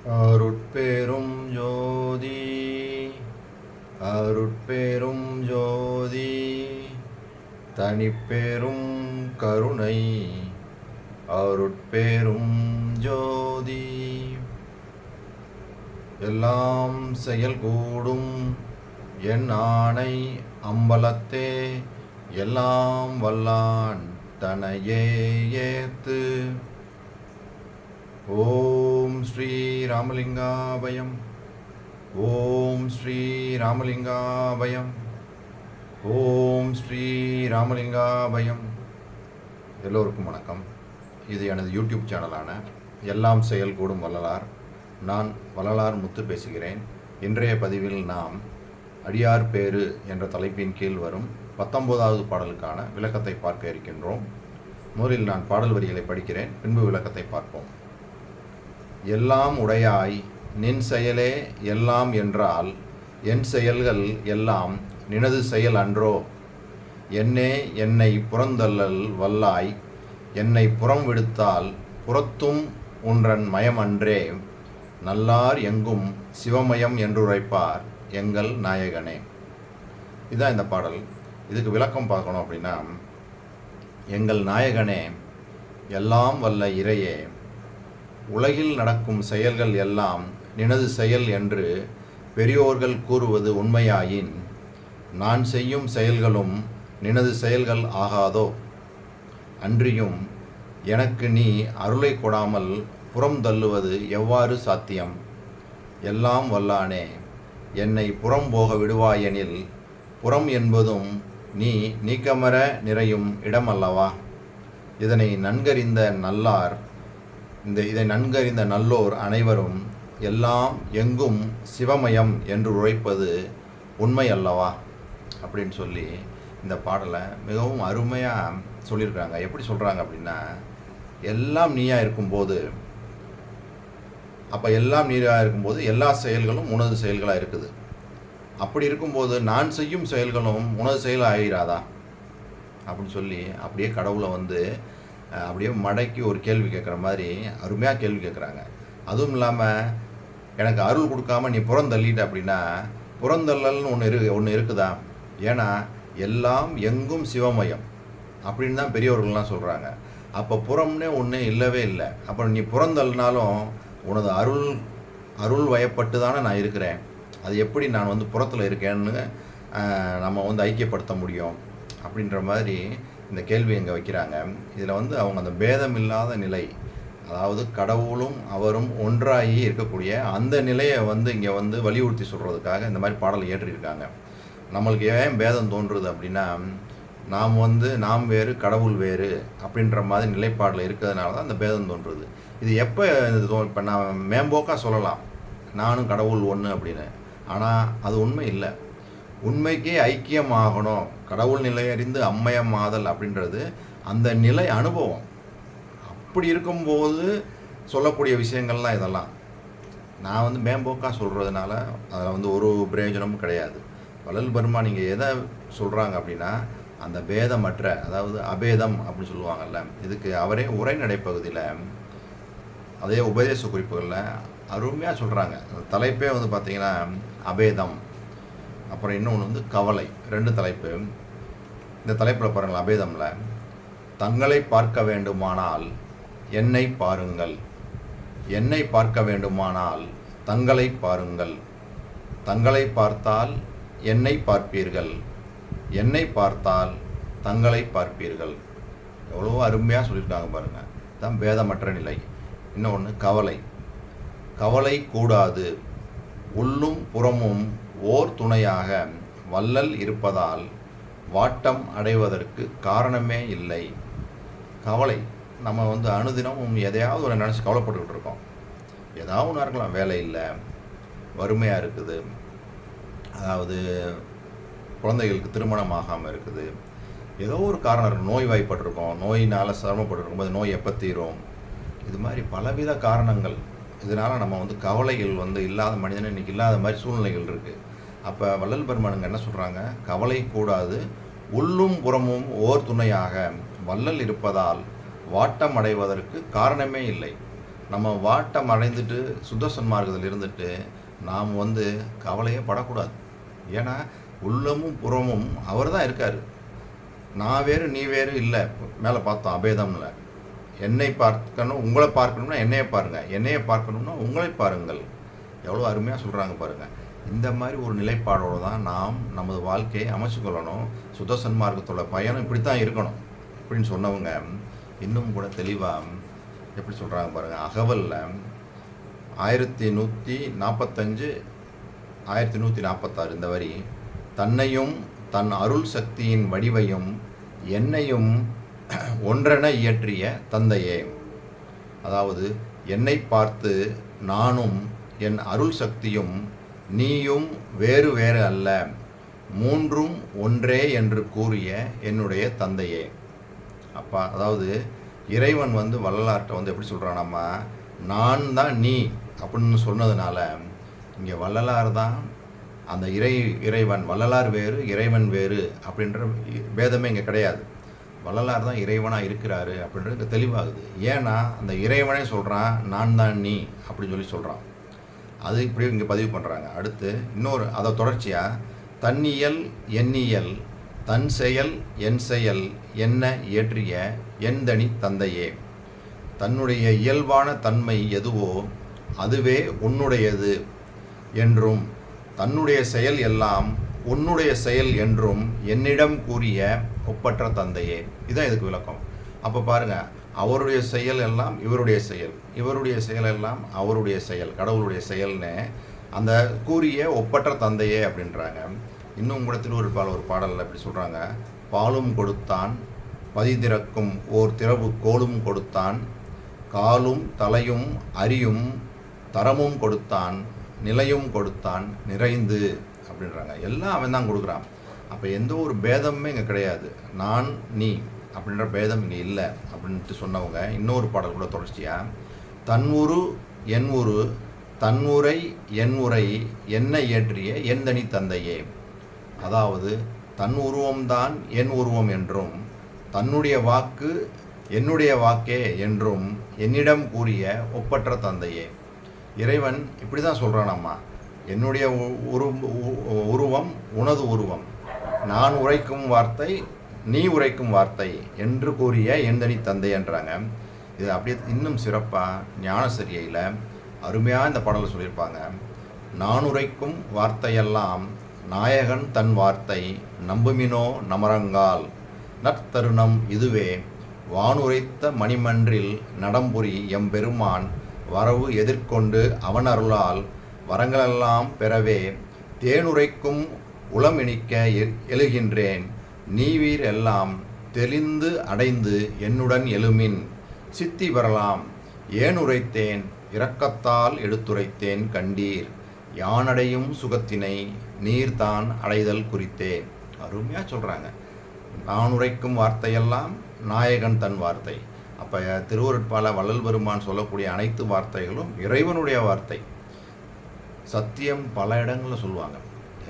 அருட்பெரும் ஜோதி அருட்பெரும் ஜோதி தனிப்பெரும் கருணை அருட்பெரும் ஜோதி. எல்லாம் செயல் கூடும் என் ஆணை அம்பலத்தே எல்லாம் வல்லான் தனையே ஏத்து. ஓம் ஸ்ரீ ராமலிங்காபயம். ஓம் ஸ்ரீ ராமலிங்காபயம். ஓம் ஸ்ரீ ராமலிங்காபயம். எல்லோருக்கும் வணக்கம். இது எனது யூடியூப் சேனலான எல்லாம் செயல் கூடும் வள்ளலார். நான் வள்ளலார் முத்து பேசுகிறேன். இன்றைய பதிவில் நாம் அடியார் பேறு என்ற தலைப்பின் கீழ் வரும் 19வது பாடலுக்கான விளக்கத்தை பார்க்க இருக்கின்றோம். முதலில் நான் பாடல் வரிகளை படிக்கிறேன், பின்பு விளக்கத்தை பார்ப்போம். எல்லாம் உடையாய் நின் செயலே எல்லாம் என்றால் என் செயல்கள் எல்லாம் நினது செயல் அன்றோ. என்னே என்னை புறந்தள்ளல் வல்லாய், என்னை புறம் விடுத்தால் புறத்தும் உன்றன் மயம் அன்றே. நல்லார் எங்கும் சிவமயம் என்றுரைப்பார் எங்கள் நாயகனே. இதுதான் இந்த பாடல். இதுக்கு விளக்கம் பார்க்கணும் அப்படின்னா, எங்கள் நாயகனே, எல்லாம் வல்ல இறையே, உலகில் நடக்கும் செயல்கள் எல்லாம் நினது செயல் என்று பெரியோர்கள் கூறுவது உண்மையாயின், நான் செய்யும் செயல்களும் நினது செயல்கள் ஆகாதோ. அன்றியும் எனக்கு நீ அருளை கொடாமல் புறம் தள்ளுவது எவ்வாறு சாத்தியம்? எல்லாம் வல்லானே, என்னை புறம் போக விடுவாயெனில் புறம் என்பதும் நீ நீக்கமர நிறையும் இடம் அல்லவா? இதனை நன்கறிந்த நல்லார் இதை நன்கறிந்த நல்லோர் அனைவரும் எல்லாம் எங்கும் சிவமயம் என்று உரைப்பது உண்மை அல்லவா அப்படின்னு சொல்லி இந்த பாடலை மிகவும் அருமையாக சொல்லியிருக்காங்க. எப்படி சொல்கிறாங்க அப்படின்னா, எல்லாம் நீயாக இருக்கும்போது, அப்போ எல்லாம் நீராக இருக்கும்போது எல்லா செயல்களும் உனது செயல்களாக இருக்குது. அப்படி இருக்கும்போது நான் செய்யும் செயல்களும் உனது செயல் ஆகிறாதா அப்படின்னு சொல்லி அப்படியே கடவுளை அப்படியே மடக்கி ஒரு கேள்வி கேட்குற மாதிரி அருமையாக கேள்வி கேட்குறாங்க. அதுவும் இல்லாமல் எனக்கு அருள் கொடுக்காம நீ புறந்தள்ளிட்ட அப்படின்னா, புறந்தள்ளல்னு ஒன்று இருக்குதா? ஏன்னா எல்லாம் எங்கும் சிவமயம் அப்படின்னு தான் பெரியவர்கள்லாம் சொல்கிறாங்க. அப்போ புறம்னே ஒன்று இல்லவே இல்லை. அப்புறம் நீ புறந்தள்ளினாலும் உனது அருள் வயப்பட்டு தானே நான் இருக்கிறேன். அது எப்படி நான் புறத்தில் இருக்கேன்னு நம்ம ஐக்கியப்படுத்த முடியும் அப்படின்ற மாதிரி இந்த கேள்வி இங்கே வைக்கிறாங்க. இதில் அவங்க அந்த பேதம் இல்லாத நிலை, அதாவது கடவுளும் அவரும் ஒன்றாகி இருக்கக்கூடிய அந்த நிலையை இங்கே வலியுறுத்தி சொல்கிறதுக்காக இந்த மாதிரி பாடலை ஏற்றிருக்காங்க. நம்மளுக்கு ஏன் பேதம் தோன்றுறது அப்படின்னா, நாம் வேறு கடவுள் வேறு அப்படின்ற மாதிரி நிலைப்பாடில் இருக்கிறதுனால தான் அந்த பேதம் தோன்றுறது. இது எப்போ இப்போ நான் மேம்போக்காக சொல்லலாம் நானும் கடவுள் ஒன்று அப்படின்னு, ஆனால் அது உண்மை இல்லை. உண்மைக்கே ஐக்கியமாகணும், கடவுள் நிலையறிந்து அம்மையமாதல் அப்படின்றது அந்த நிலை அனுபவம். அப்படி இருக்கும்போது சொல்லக்கூடிய விஷயங்கள்லாம் இதெல்லாம் நான் மேம்போக்காக சொல்கிறதுனால அதில் ஒரு பிரயோஜனமும் கிடையாது. வள்ளல் பெருமான் நீங்கள் எதை சொல்கிறாங்க அப்படின்னா, அந்த பேதமற்ற, அதாவது அபேதம் அப்படின்னு சொல்லுவாங்கள்ல, இதுக்கு அவரே உரைநடை பகுதியில் அதே உபதேச குறிப்புகளில் அருமையாக சொல்கிறாங்க. தலைப்பே பார்த்திங்கன்னா அபேதம், அப்புறம் இன்னொன்று கவலை, 2 தலைப்பு. இந்த தலைப்பில் பாருங்கள், அபேதமில் தங்களை பார்க்க வேண்டுமானால் என்னை பாருங்கள், என்னை பார்க்க வேண்டுமானால் தங்களை பாருங்கள், தங்களை பார்த்தால் என்னை பார்ப்பீர்கள், என்னை பார்த்தால் தங்களை பார்ப்பீர்கள். எவ்வளோ அருமையாக சொல்லியிருக்காங்க பாருங்கள். இதுதான் பேதமற்ற நிலை. இன்னொன்று கவலை. கவலை கூடாது, உள்ளும் புறமும் ஓர் துணையாக வள்ளல் இருப்பதால் வாட்டம் அடைவதற்கு காரணமே இல்லை. கவலை, நம்ம அனுதினம் எதையாவது ஒரு நினச்சி கவலைப்பட்டுக்கிட்டு இருக்கோம். ஏதாவது ஒன்று இருக்கலாம், வேலை இல்லை, வறுமையாக இருக்குது, அதாவது குழந்தைகளுக்கு திருமணம் ஆகாமல் இருக்குது, ஏதோ ஒரு காரணம் இருக்குது, நோய் வாய்ப்பட்டிருக்கோம், நோயினால் சிரமப்பட்டுருக்கும்போது நோய் எப்போ தீரும், இது மாதிரி பலவித காரணங்கள். இதனால் நம்ம கவலைகள் இல்லாத மனிதன் இன்றைக்கி இல்லாத மாதிரி சூழ்நிலைகள் இருக்குது. அப்போ வள்ளல் பெருமானுங்க என்ன சொல்கிறாங்க? கவலை கூடாது, உள்ளும் புறமும் ஓர் துணையாக வள்ளல் இருப்பதால் வாட்டம் அடைவதற்கு காரணமே இல்லை. நம்ம வாட்டம் அடைந்துட்டு சுத்த சன்மார்க்கத்தில் இருந்துட்டு நாம் கவலையே படக்கூடாது. ஏன்னா உள்ளமும் புறமும் அவர் தான் இருக்கார். நான் வேறு நீ வேறு இல்லை. மேலே பார்த்தோம் அபேதம்ல. என்னை பார்க்கணும், உங்களை பார்க்கணும்னா என்னையை பாருங்கள், என்னையை பார்க்கணும்னா உங்களை பாருங்கள். எவ்வளோ அருமையாக சொல்கிறாங்க பாருங்கள். இந்த மாதிரி ஒரு நிலைப்பாடோடு தான் நாம் நமது வாழ்க்கையை அமைச்சுக்கொள்ளணும். சுத்த சன்மார்க்கத்தோட பயணம் இப்படி தான் இருக்கணும் அப்படின்னு சொன்னவங்க இன்னும் கூட தெளிவாக எப்படி சொல்கிறாங்க பாருங்கள். அகவலில் 1145 1146 இந்த வரி, தன்னையும் தன் அருள் சக்தியின் வடிவையும் என்னையும் ஒன்றென இயற்றிய தந்தையே. அதாவது என்னை பார்த்து நானும் என் அருள் சக்தியும் நீயும் வேறு வேறு அல்ல, மூன்றும் ஒன்றே என்று கூறிய என்னுடைய தந்தையே. அப்பா, அதாவது இறைவன் வள்ளலார்கிட்ட எப்படி சொல்கிறானாம்மா, நான் தான் நீ அப்படின்னு சொன்னதுனால இங்கே வள்ளலார் தான் அந்த இறைவன். வள்ளலார் வேறு இறைவன் வேறு அப்படின்ற பேதமே இங்கே கிடையாது. வள்ளலார் தான் இறைவனாக இருக்கிறாரு அப்படின்றது இங்கே தெளிவாகுது. ஏன்னா அந்த இறைவனே சொல்கிறான் நான் தான் நீ அப்படின்னு சொல்கிறான். அது இப்படி இங்கே பதிவு பண்ணுறாங்க. அடுத்து இன்னொரு அதை தொடர்ச்சியாக தன்னியல் எண்ணியல் தன் செயல் என் செயல் என்ன இயற்றிய எந்தனி தந்தையே. தன்னுடைய இயல்பான தன்மை எதுவோ அதுவே உன்னுடையது என்றும் தன்னுடைய செயல் எல்லாம் உன்னுடைய செயல் என்றும் என்னிடம் கூறிய ஒப்பற்ற தந்தையே. இதுதான் இதுக்கு விளக்கம். அப்போ பாருங்கள், அவருடைய செயல் எல்லாம் இவருடைய செயல், இவருடைய செயல் எல்லாம் அவருடைய செயல், கடவுளுடைய செயல்னு அந்த கூறிய ஒப்பற்ற தந்தையே அப்படின்றாங்க. இன்னும் கூட திருவருட்பால் ஒரு பாடலில் எப்படி சொல்கிறாங்க, பாலும் கொடுத்தான் பதிதிறக்கும் ஓர் திறவு கோலும் கொடுத்தான், காலும் தலையும் அரியும் தரமும் கொடுத்தான், நிலையும் கொடுத்தான் நிறைந்து அப்படின்றாங்க. எல்லாம் அவன் தான் கொடுக்குறான். அப்போ எந்த ஒரு பேதமுமே இங்கே கிடையாது. நான் நீ அப்படின்ற பேதம் இங்கே இல்லை அப்படின்ட்டு சொன்னவங்க இன்னொரு பாடல் கூட தொடர்ச்சியாக, தன் உரு என் உரு தன் உரை என் உரை என்ன இயற்றிய எந்தனி தந்தையே. அதாவது தன் உருவம்தான் என் உருவம் என்றும் தன்னுடைய வாக்கு என்னுடைய வாக்கே என்றும் என்னிடம் கூறிய ஒப்பற்ற தந்தையே. இறைவன் இப்படி தான் சொல்கிறானாம்மா, என்னுடைய உருவம் உனது உருவம், நான் உரைக்கும் வார்த்தை நீ உரைக்கும் வார்த்தை என்று கூறிய எந்தனி தந்தை என்றாங்க. இது அப்படியே இன்னும் சிறப்பாக ஞானசரியையில் அருமையாக இந்த பாடலை சொல்லியிருப்பாங்க. நான் உரைக்கும் வார்த்தையெல்லாம் நாயகன் தன் வார்த்தை நம்புமினோ நமரங்கால் நற்தருணம் இதுவே வானுரைத்த மணிமன்றில் நடம்புரி எம்பெருமான் வரவு எதிர்கொண்டு அவன் அருளால் வரங்களெல்லாம் பெறவே தேனுரைக்கும் உளமிணிக்க எழுகின்றேன் நீவீர் எல்லாம் தெளிந்து அடைந்து என்னுடன் எழுமின் சித்தி பெறலாம் ஏனுரைத்தேன் இரக்கத்தால் எடுத்துரைத்தேன் கண்டீர் யானடையும் சுகத்தினை நீர்தான் அடைதல் குறித்தே. அருமையாக சொல்கிறாங்க. நான் உரைக்கும் வார்த்தையெல்லாம் நாயகன் தன் வார்த்தை. அப்போ திருவருட்பால வள்ளல் பெருமான் சொல்லக்கூடிய அனைத்து வார்த்தைகளும் இறைவனுடைய வார்த்தை. சத்தியம் பல இடங்களில் சொல்லுவாங்க.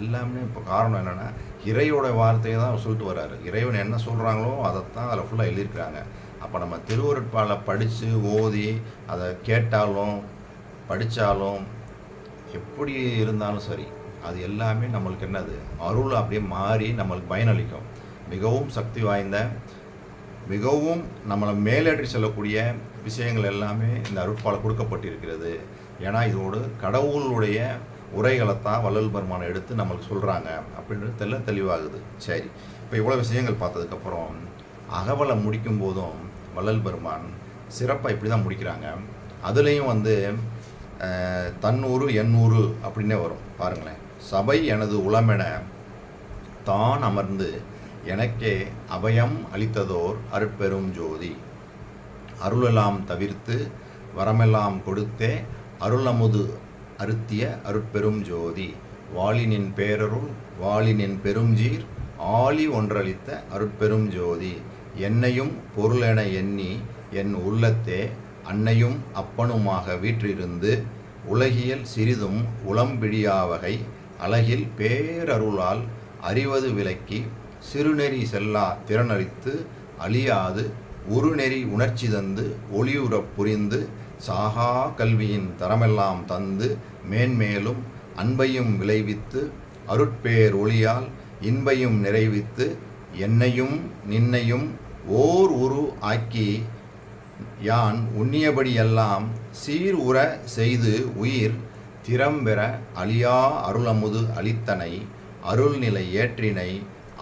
எல்லாமே இப்போ காரணம் என்னென்னா இறையோட வார்த்தையை தான் சொல்லிட்டு வர்றாரு. இறைவன் என்ன சொல்கிறாங்களோ அதைத்தான் அதில் ஃபுல்லாக எழுதியிருக்கிறாங்க. அப்போ நம்ம திருவருட்பாலை படித்து ஓதி அதை கேட்டாலும் படித்தாலும் எப்படி இருந்தாலும் சரி, அது எல்லாமே நம்மளுக்கு என்னது அருள் அப்படியே மாறி நம்மளுக்கு பயனளிக்கும். மிகவும் சக்தி வாய்ந்த, மிகவும் நம்மளை மேலேற்றி செல்லக்கூடிய விஷயங்கள் எல்லாமே இந்த அருட்பாலை கொடுக்கப்பட்டிருக்கிறது. ஏன்னா இதோடு கடவுளுடைய உரைகளைத்தான் வள்ளல் பெருமானை எடுத்து நம்மளுக்கு சொல்கிறாங்க அப்படின்றது தெளிவாகுது. சரி, இப்போ இவ்வளோ விஷயங்கள் பார்த்ததுக்கப்புறம் அகவலை முடிக்கும் போதும் வள்ளல் பெருமான் சிறப்பாக இப்படி தான் முடிக்கிறாங்க. அதுலேயும் தன்னூறு எண்ணூறு அப்படின்னே வரும் பாருங்களேன். சபை எனது உளமென தான் அமர்ந்து எனக்கே அபயம் அளித்ததோர் அருட்பெரும் ஜோதி அருளெல்லாம் தவிர்த்து வரமெல்லாம் கொடுத்தே அருளமுது அருத்திய அருட்பெரும் ஜோதி வாளினின் பேரருள் வாளினின் பெருஞ்சீர் ஆழி ஒன்றளித்த அருட்பெரும் ஜோதி என்னையும் பொருளென எண்ணி என் உள்ளத்தே அன்னையும் அப்பனுமாக வீற்றிருந்து உலகியல் சிறிதும் உளம்பிடியாவகை அழகில் பேரருளால் அறிவது விலக்கி சிறுநெறி செல்லா திறனளித்து அழியாது உருநெறி உணர்ச்சி தந்து ஒளியுறப் புரிந்து சாகா கல்வியின் தரமெல்லாம் தந்து மேன்மேலும் அன்பையும் விளைவித்து அருட்பேர் ஒளியால் இன்பையும் நிறைவித்து என்னையும் நின்னையும் ஓர் உரு ஆக்கி யான் உண்ணியபடியெல்லாம் சீர் உற செய்து உயிர் திறம்பெற அழியா அருளமுது அளித்தனை அருள்நிலை ஏற்றினை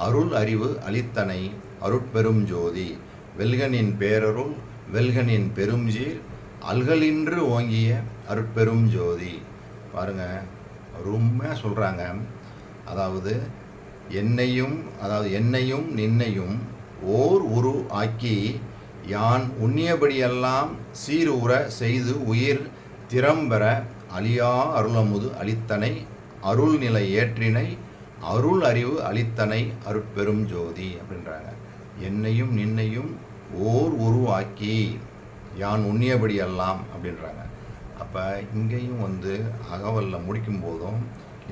அருள் அறிவு அளித்தனை அருட்பெரும் ஜோதி வெல்கனின் பேரருள் வெல்கனின் பெரும்சீர் அல்கலின்று ஓங்கிய அருட்பெரும் ஜோதி. பாருங்க, ரொம்ப சொல்கிறாங்க. அதாவது என்னையும் நின்னையும் ஓர் உரு ஆக்கி யான் உண்ணியபடியெல்லாம் சீரூற செய்து உயிர் திறம்பெற அழியா அருளமுது அளித்தனை அருள்நிலை ஏற்றினை அருள் அறிவு அளித்தனை அருட்பெரும் ஜோதி அப்படின்றாங்க. என்னையும் நின்னையும் ஓர் உருவாக்கி யான் உண்ணியபடியெல்லாம் அப்படின்றாங்க. அப்போ இங்கேயும் அகவலில் முடிக்கும் போதும்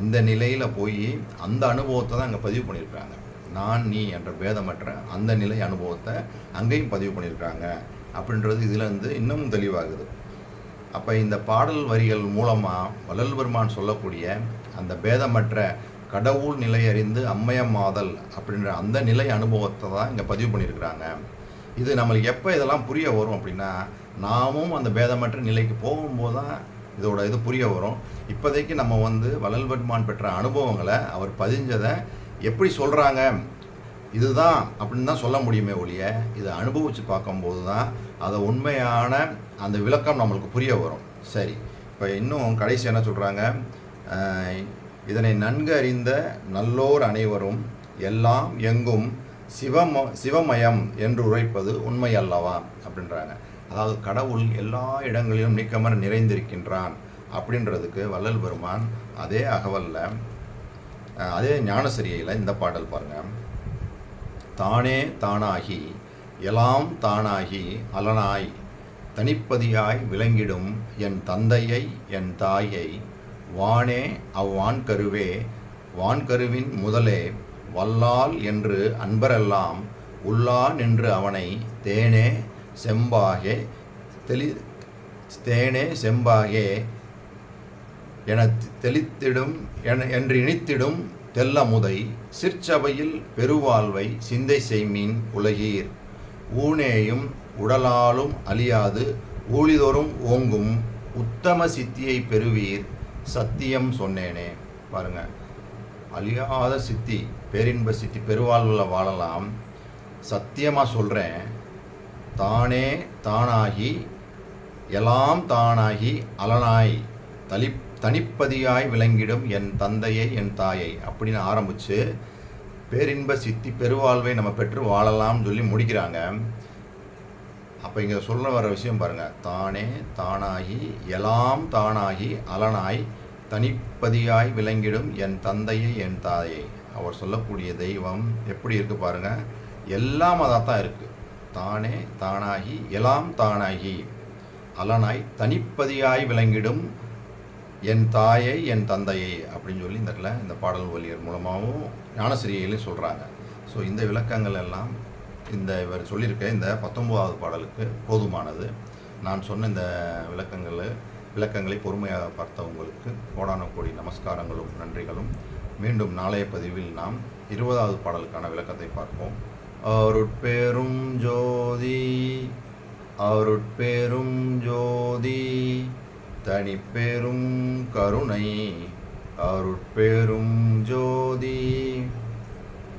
இந்த நிலையில் போய் அந்த அனுபவத்தை தான் அங்கே பதிவு பண்ணியிருக்கிறாங்க. நான் நீ என்ற பேதமற்ற அந்த நிலை அனுபவத்தை அங்கேயும் பதிவு பண்ணியிருக்கிறாங்க அப்படின்றது இதில் இன்னமும் தெளிவாகுது. அப்போ இந்த பாடல் வரிகள் மூலமாக வள்ளல் பெருமான் சொல்லக்கூடிய அந்த பேதமற்ற கடவுள் நிலை அறிந்து அம்மையமாதல் அப்படின்ற அந்த நிலை அனுபவத்தை தான் இங்கே பதிவு பண்ணியிருக்கிறாங்க. இது நம்மளுக்கு எப்போ இதெல்லாம் புரிய வரும் அப்படின்னா, நாமும் அந்த பேதமற்ற நிலைக்கு போகும்போது தான் இதோட இது புரிய வரும். இப்போதைக்கு நம்ம வள்ளல் பெருமான் பெற்ற அனுபவங்களை அவர் பதிஞ்சதை எப்படி சொல்கிறாங்க இதுதான் அப்படின்னு தான் சொல்ல முடியுமே ஒழிய, இதை அனுபவித்து பார்க்கும்போது தான் அதை உண்மையான அந்த விளக்கம் நம்மளுக்கு புரிய வரும். சரி, இப்போ இன்னும் கடைசி என்ன சொல்கிறாங்க, இதனை நன்கு அறிந்த நல்லோர் அனைவரும் எல்லாம் எங்கும் சிவமயம் என்று உரைப்பது உண்மை அல்லவா அப்படின்றாங்க. அதாவது கடவுள் எல்லா இடங்களிலும் நீக்கமர நிறைந்திருக்கின்றான் அப்படின்றதுக்கு வள்ளல் பெருமான் அதே அகவலில் அதே ஞானசரியில் இந்த பாடல் பாருங்கள். தானே தானாகி எல்லாம் தானாகி அலனாய் தனிப்பதியாய் விளங்கிடும் என் தந்தையை என் தாயை வானே அவ்வான்கருவே வான்கருவின் முதலே வல்லால் என்று அன்பரெல்லாம் உள்ளா நின்று அவனை தேனே செம்பாகே என தெளித்திடும் என்று இனித்திடும் தெல்லமுதை சிற்சபையில் பெருவாழ்வை சிந்தை செய்மீன் உலகீர் ஊனேயும் உடலாலும் அழியாது ஊழிதோறும் ஓங்கும் உத்தம சித்தியை பெறுவீர் சத்தியம் சொன்னேனே. பாருங்க, அழியாத சித்தி, பேரின்ப சித்தி, பெருவாழ்வில் வாழலாம். சத்தியமாக சொல்கிறேன், தானே தானாகி எல்லாம் தானாகி அலனாய் தனிப்பதியாய் விளங்கிடும் என் தந்தையை என் தாயை அப்படின்னு ஆரம்பித்து பேரின்ப சித்தி பெருவாழ்வை நம்ம பெற்று வாழலாம்னு சொல்லி முடிக்கிறாங்க. அப்போ இங்கே சொல்ல வர விஷயம் பாருங்கள், தானே தானாகி எல்லாம் தானாகி அலனாய் தனிப்பதியாய் விளங்கிடும் என் தந்தையை என் தாயை. அவர் சொல்லக்கூடிய தெய்வம் எப்படி இருக்குது பாருங்கள், எல்லாம் அதாக தான் இருக்குது. தானே தானாகி எல்லாம் தானாகி அலனாய் தனிப்பதியாய் விளங்கிடும் என் தாயை என் தந்தையை அப்படின்னு சொல்லி இந்த பாடல் வழியர் மூலமாகவும் ஞானசிரியையிலையும் சொல்கிறாங்க. ஸோ இந்த விளக்கங்கள் எல்லாம் இவர் சொல்லியிருக்க இந்த 19வது பாடலுக்கு போதுமானது. நான் சொன்ன இந்த விளக்கங்களை பொறுமையாக பார்த்த உங்களுக்கு கோடான கோடி நமஸ்காரங்களும் நன்றிகளும். மீண்டும் நாளைய பதிவில் நாம் 20வது பாடலுக்கான விளக்கத்தை பார்ப்போம். அருட்பெரும் ஜோதி அருட்பெரும் ஜோதி தனிப்பெரும் கருணை அருட்பெரும் ஜோதி.